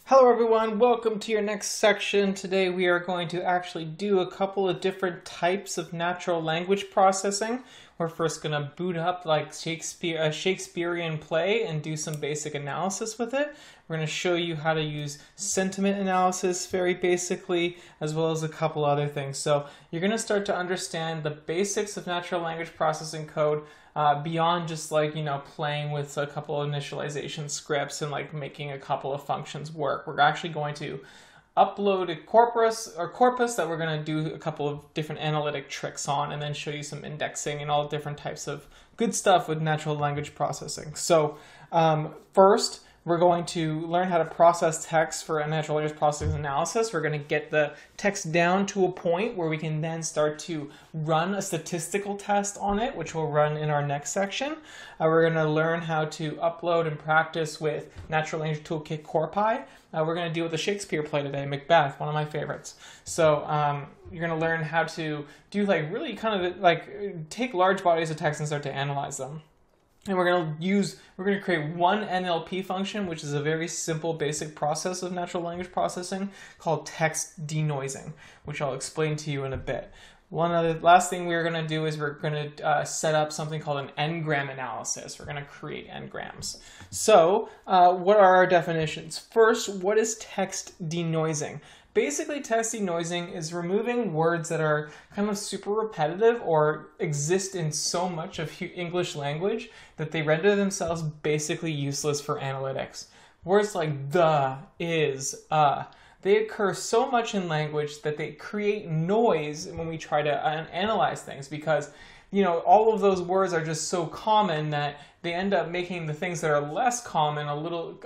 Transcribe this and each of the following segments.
Hello everyone, welcome to your next section. Today we are going to actually do a couple of different types of natural language processing. We're first going to boot up like a Shakespearean play and do some basic analysis with it. We're going to show you how to use sentiment analysis very basically, as well as a couple other things. So you're going to start to understand the basics of natural language processing code beyond just playing with a couple of initialization scripts and like making a couple of functions work. We're actually going to upload a corpus that we're going to do a couple of different analytic tricks on, and then show you some indexing and all different types of good stuff with natural language processing. So first, we're going to learn how to process text for a natural language processing analysis. We're going to get the text down to a point where we can then start to run a statistical test on it, which we'll run in our next section. We're going to learn how to upload and practice with Natural Language Toolkit Corpy. We're going to deal with the Shakespeare play today, Macbeth, one of my favorites. So you're going to learn how to do take large bodies of text and start to analyze them. And we're going to create one NLP function, which is a very simple basic process of natural language processing called text denoising, which I'll explain to you in a bit. Last thing we're going to do is we're going to set up something called an n-gram analysis. We're going to create n-grams. So what are our definitions? First, what is text denoising? Basically, text denoising is removing words that are kind of super repetitive or exist in so much of English language that they render themselves basically useless for analytics. Words like the, is, they occur so much in language that they create noise when we try to analyze things, because all of those words are just so common that they end up making the things that are less common a little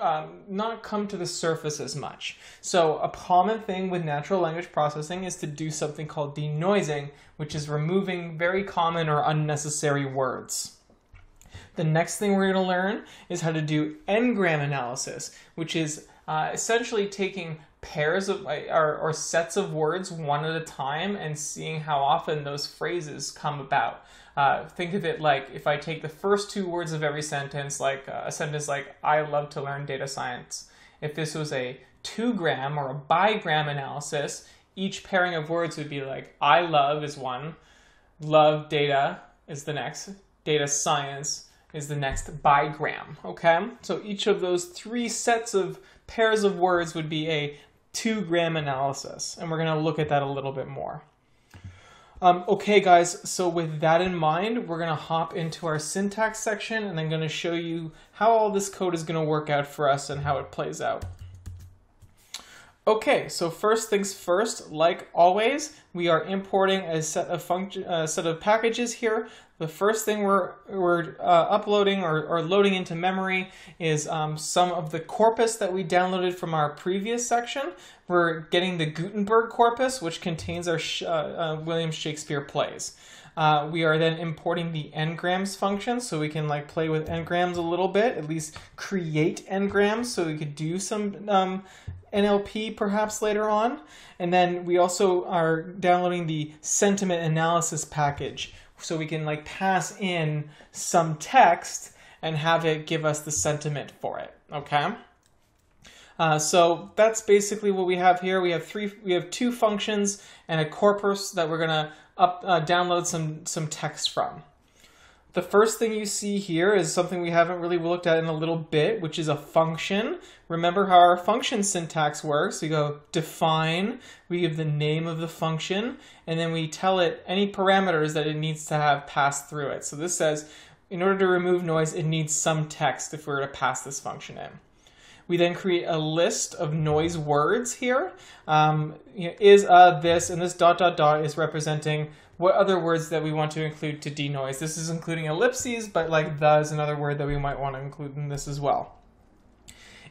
not come to the surface as much. So a common thing with natural language processing is to do something called denoising, which is removing very common or unnecessary words. The next thing we're going to learn is how to do n-gram analysis, which is essentially taking pairs of or sets of words one at a time and seeing how often those phrases come about. Think of it like if I take the first two words of every sentence, like a sentence like, I love to learn data science. If this was a 2-gram or a bigram analysis, each pairing of words would be like, I love is one, love data is the next, data science is the next bigram, okay? So each of those three sets of pairs of words would be a 2-gram analysis, and we're going to look at that a little bit more. Okay guys, so with that in mind, we're going to hop into our syntax section, and I'm going to show you how all this code is going to work out for us and how it plays out. Okay, so first things first, like always, we are importing a set of packages here. The first thing we're uploading or loading into memory is some of the corpus that we downloaded from our previous section. We're getting the Gutenberg corpus, which contains our William Shakespeare plays. We are then importing the n-grams function, so we can play with n-grams a little bit, at least create n-grams, so we could do some NLP perhaps later on. And then we also are downloading the sentiment analysis package, so we can pass in some text and have it give us the sentiment for it, okay? So that's basically what we have here. We have two functions and a corpus that we're gonna download some text from. The first thing you see here is something we haven't really looked at in a little bit, which is a function. Remember how our function syntax works. We go define, we give the name of the function, and then we tell it any parameters that it needs to have passed through it. So this says, in order to remove noise, it needs some text if we were to pass this function in. We then create a list of noise words here. Is, this, and this ... is representing what other words that we want to include to denoise. This is including ellipses, but the is another word that we might want to include in this as well.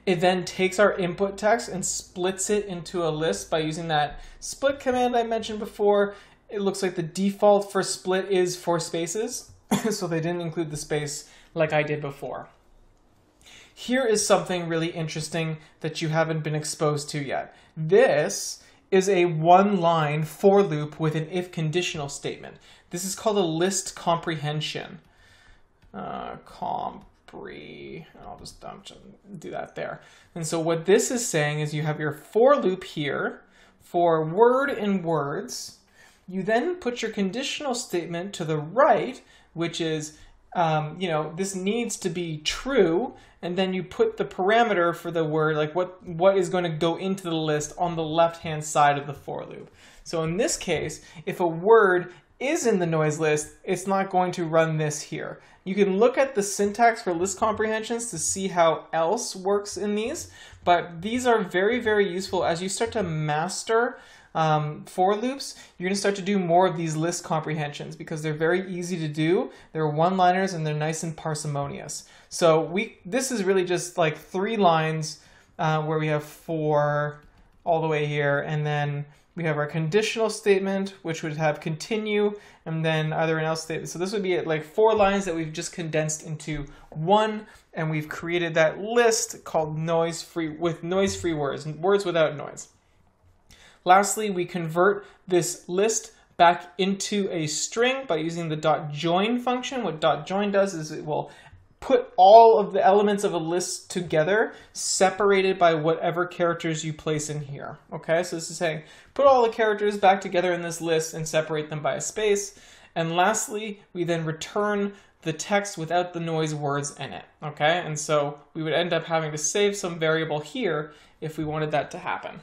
It then takes our input text and splits it into a list by using that split command I mentioned before. It looks like the default for split is 4 spaces, so they didn't include the space like I did before. Here is something really interesting that you haven't been exposed to yet. This is a one-line for loop with an if conditional statement. This is called a list comprehension. brie. I'll just do that there. And so what this is saying is you have your for loop here for word and words. You then put your conditional statement to the right, which is, this needs to be true, and then you put the parameter for the word, like what is going to go into the list on the left-hand side of the for loop. So in this case, if a word is in the noise list, it's not going to run this here. You can look at the syntax for list comprehensions to see how else works in these, but these are very, very useful as you start to master for loops. You're going to start to do more of these list comprehensions because they're very easy to do. They're one-liners and they're nice and parsimonious. So this is really just like 3 lines where we have for all the way here, and then we have our conditional statement, which would have continue, and then either an else statement. So this would be like 4 lines that we've just condensed into 1, and we've created that list called noise-free, with noise-free words, words without noise. Lastly, we convert this list back into a string by using the .join function. What .join does is it will put all of the elements of a list together, separated by whatever characters you place in here. Okay, so this is saying put all the characters back together in this list and separate them by a space. And lastly, we then return the text without the noise words in it. Okay, and so we would end up having to save some variable here if we wanted that to happen.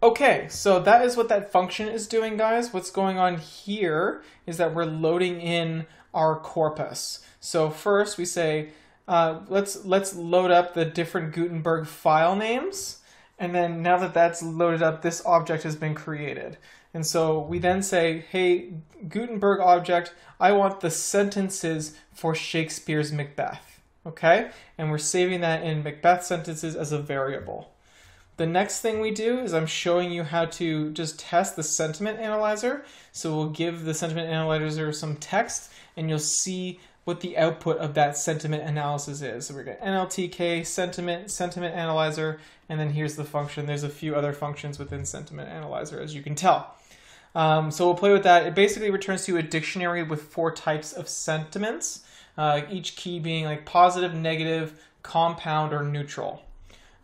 Okay, so that is what that function is doing, guys. What's going on here is that we're loading in our corpus. So first we say, let's load up the different Gutenberg file names. And then now that that's loaded up, this object has been created. And so we then say, hey, Gutenberg object, I want the sentences for Shakespeare's Macbeth. Okay, and we're saving that in Macbeth sentences as a variable. The next thing we do is I'm showing you how to just test the sentiment analyzer. So we'll give the sentiment analyzer some text, and you'll see what the output of that sentiment analysis is. So we're going to NLTK sentiment analyzer, and then here's the function. There's a few other functions within sentiment analyzer, as you can tell. So we'll play with that. It basically returns to a dictionary with 4 types of sentiments, each key being like positive, negative, compound, or neutral.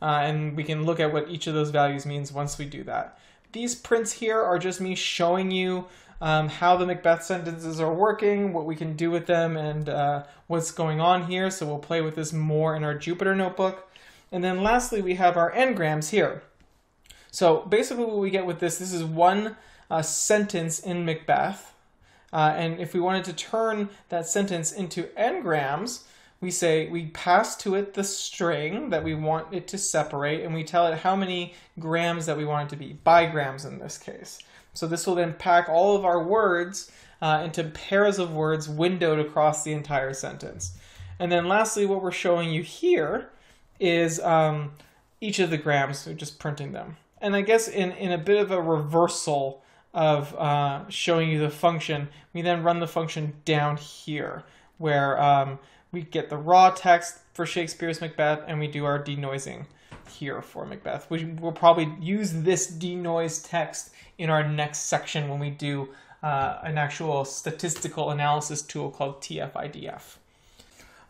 And we can look at what each of those values means once we do that. These prints here are just me showing you how the Macbeth sentences are working, what we can do with them, and what's going on here. So we'll play with this more in our Jupyter notebook. And then lastly, we have our n-grams here. So basically what we get with this is one sentence in Macbeth. And if we wanted to turn that sentence into n-grams, we pass to it the string that we want it to separate, and we tell it how many grams that we want it to be, bigrams in this case. So this will then pack all of our words into pairs of words windowed across the entire sentence. And then lastly, what we're showing you here is each of the grams, so just printing them. And I guess in a bit of a reversal of showing you the function, we then run the function down here, where we get the raw text for Shakespeare's Macbeth, and we do our denoising here for Macbeth. We will probably use this denoised text in our next section when we do an actual statistical analysis tool called TF-IDF.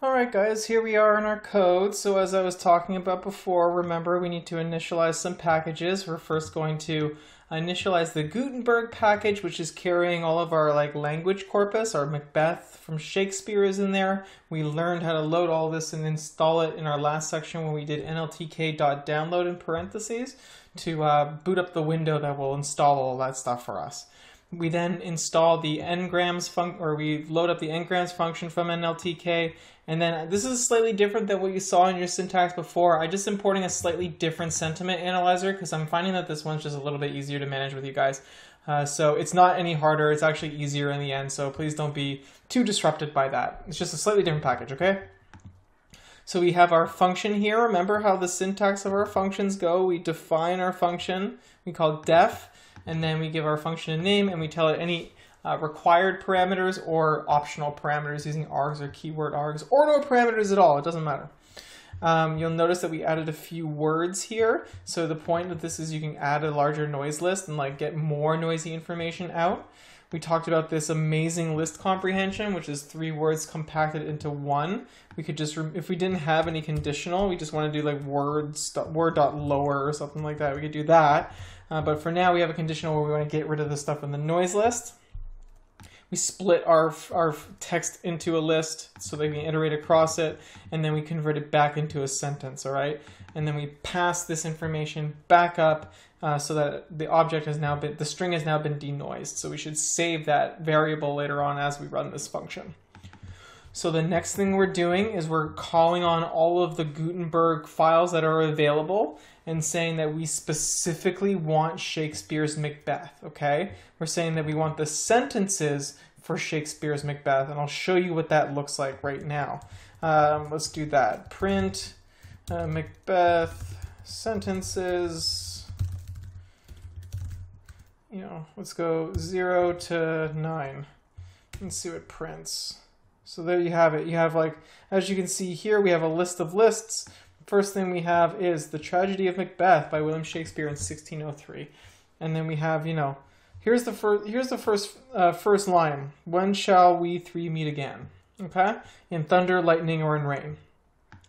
Alright guys, here we are in our code. So as I was talking about before, remember we need to initialize some packages. We're first going to initialize the Gutenberg package, which is carrying all of our language corpus. Our Macbeth from Shakespeare is in there. We learned how to load all this and install it in our last section when we did nltk.download in parentheses to boot up the window that will install all that stuff for us. We then install the n-grams we load up the n-grams function from nltk, and then this is slightly different than what you saw in your syntax before. I'm just importing a slightly different sentiment analyzer because I'm finding that this one's just a little bit easier to manage with you guys. So it's not any harder, it's actually easier in the end, so please don't be too disrupted by that. It's just a slightly different package, okay? So we have our function here. Remember how the syntax of our functions go. We define our function, we call def, and then we give our function a name, and we tell it any required parameters or optional parameters using args or keyword args, or no parameters at all, it doesn't matter. You'll notice that we added a few words here. So the point of this is you can add a larger noise list and get more noisy information out. we talked about this amazing list comprehension, which is 3 words compacted into one. We could just, if we didn't have any conditional, we just want to do like word.lower or something like that, we could do that. But for now, we have a conditional where we want to get rid of the stuff in the noise list. We split our text into a list so that we can iterate across it, and then we convert it back into a sentence, all right? And then we pass this information back up so that the object has now been, the string has now been denoised. So we should save that variable later on as we run this function. So the next thing we're doing is we're calling on all of the Gutenberg files that are available and saying that we specifically want Shakespeare's Macbeth, okay? We're saying that we want the sentences for Shakespeare's Macbeth, and I'll show you what that looks like right now. Let's do that. Print Macbeth sentences, you know, let's go 0 to 9 and see what prints. So there you have it. You have, like, as you can see here, we have a list of lists. First thing we have is The Tragedy of Macbeth by William Shakespeare in 1603. And then we have, you know, here's the first line. When shall we three meet again? Okay? In thunder, lightning, or in rain.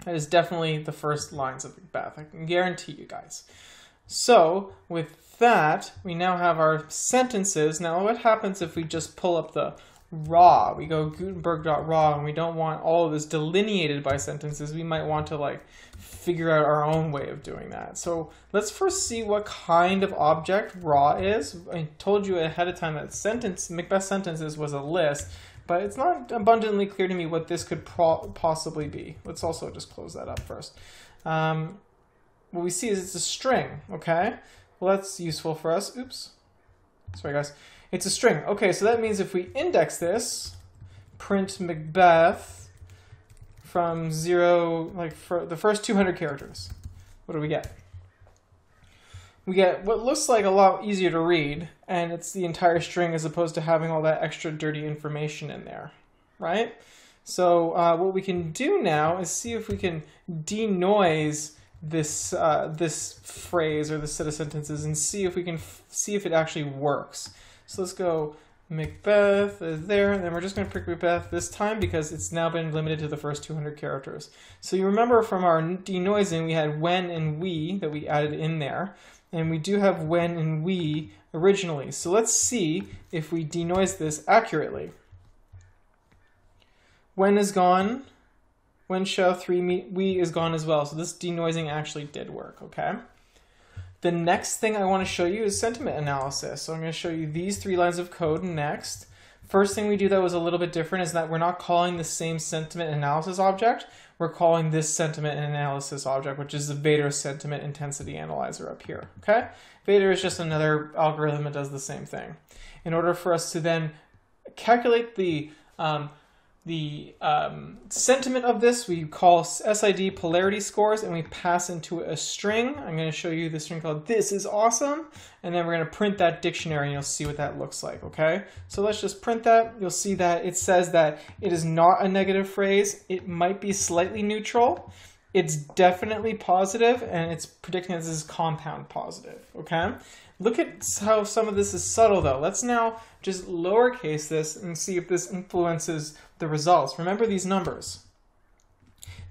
That is definitely the first lines of Macbeth. I can guarantee you guys. So with that, we now have our sentences. Now what happens if we just pull up the raw? We go Gutenberg.raw and we don't want all of this delineated by sentences. We might want to like figure out our own way of doing that. So let's first see what kind of object raw is. I told you ahead of time that Macbeth sentences was a list, but it's not abundantly clear to me what this could possibly be. Let's also just close that up first. What we see is it's a string, okay? Well, that's useful for us. Oops. Sorry, guys. It's a string. Okay, so that means if we index this, print Macbeth from 0, like for the first 200 characters, what do we get? We get what looks like a lot easier to read, and it's the entire string as opposed to having all that extra dirty information in there, right? So what we can do now is see if we can denoise this this phrase or this set of sentences and see if we can see if it actually works. So let's go Macbeth is there, and then we're just going to pick Macbeth this time because it's now been limited to the first 200 characters. So you remember from our denoising we had when and we that we added in there, and we do have when and we originally. So let's see if we denoise this accurately. When is gone. When shall three meet? We is gone as well. So this denoising actually did work, okay? The next thing I want to show you is sentiment analysis. So I'm going to show you these 3 lines of code next. First thing we do that was a little bit different is that we're not calling the same sentiment analysis object. We're calling this sentiment analysis object, which is the Vader sentiment intensity analyzer up here, okay? Vader is just another algorithm that does the same thing. In order for us to then calculate the sentiment of this, we call SID polarity scores, and we pass into a string. I'm going to show you the string called "This is awesome," and then we're going to print that dictionary, and you'll see what that looks like, okay? So let's just print that. You'll see that it says that it is not a negative phrase. It might be slightly neutral. It's definitely positive, and it's predicting that this is compound positive, okay? Look at how some of this is subtle, though. Let's now just lowercase this and see if this influences the results. Remember these numbers.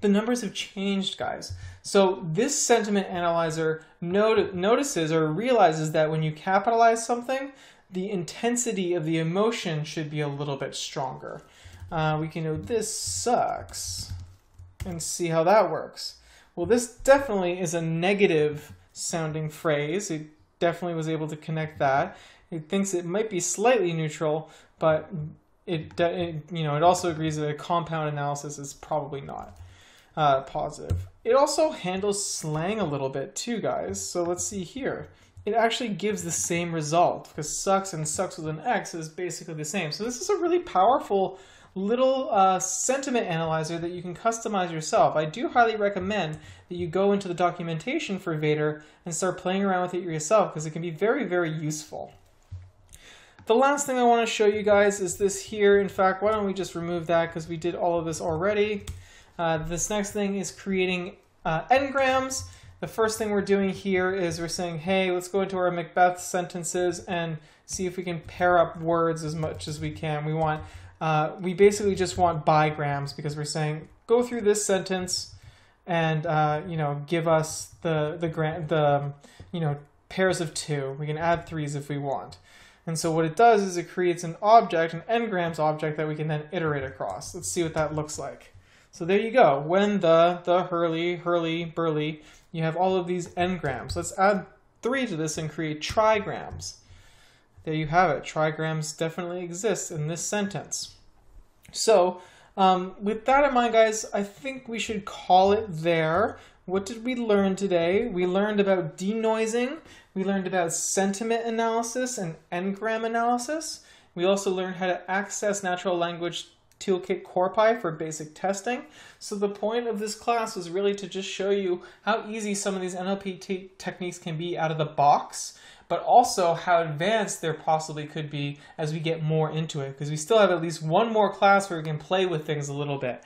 The numbers have changed, guys. So this sentiment analyzer notices or realizes that when you capitalize something, the intensity of the emotion should be a little bit stronger. We can know this sucks and see how that works. Well, this definitely is a negative sounding phrase. It definitely was able to connect that. It thinks it might be slightly neutral, but it also agrees that a compound analysis is probably not positive. It also handles slang a little bit too, guys. So let's see here. It actually gives the same result because sucks and sucks with an X is basically the same. So this is a really powerful little sentiment analyzer that you can customize yourself. I do highly recommend that you go into the documentation for Vader and start playing around with it yourself because it can be very, very useful. The last thing I want to show you guys is this here. In fact, why don't we just remove that because we did all of this already. This next thing is creating n-grams. the first thing we're doing here is we're saying, hey, let's go into our Macbeth sentences and see if we can pair up words as much as we can. We basically just want bigrams because we're saying, go through this sentence and give us the pairs of 2. We can add 3s if we want. And so what it does is it creates an object, an n-grams object that we can then iterate across. Let's see what that looks like. So there you go. When the hurly, burly, you have all of these n-grams. Let's add 3 to this and create trigrams. There you have it. Trigrams definitely exist in this sentence. So with that in mind, guys, I think we should call it there. What did we learn today? We learned about denoising. We learned about sentiment analysis and n-gram analysis. We also learned how to access Natural Language Toolkit CorPy for basic testing. So the point of this class was really to just show you how easy some of these NLP techniques can be out of the box, but also how advanced there possibly could be as we get more into it, because we still have at least one more class where we can play with things a little bit.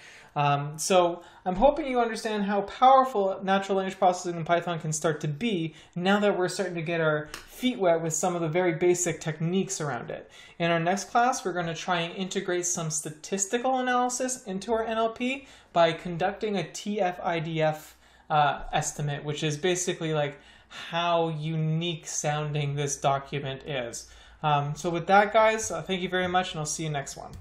So I'm hoping you understand how powerful natural language processing in Python can start to be now that we're starting to get our feet wet with some of the very basic techniques around it. In our next class, we're going to try and integrate some statistical analysis into our NLP by conducting a TF-IDF estimate, which is basically like how unique sounding this document is. So with that, guys, thank you very much, and I'll see you next one.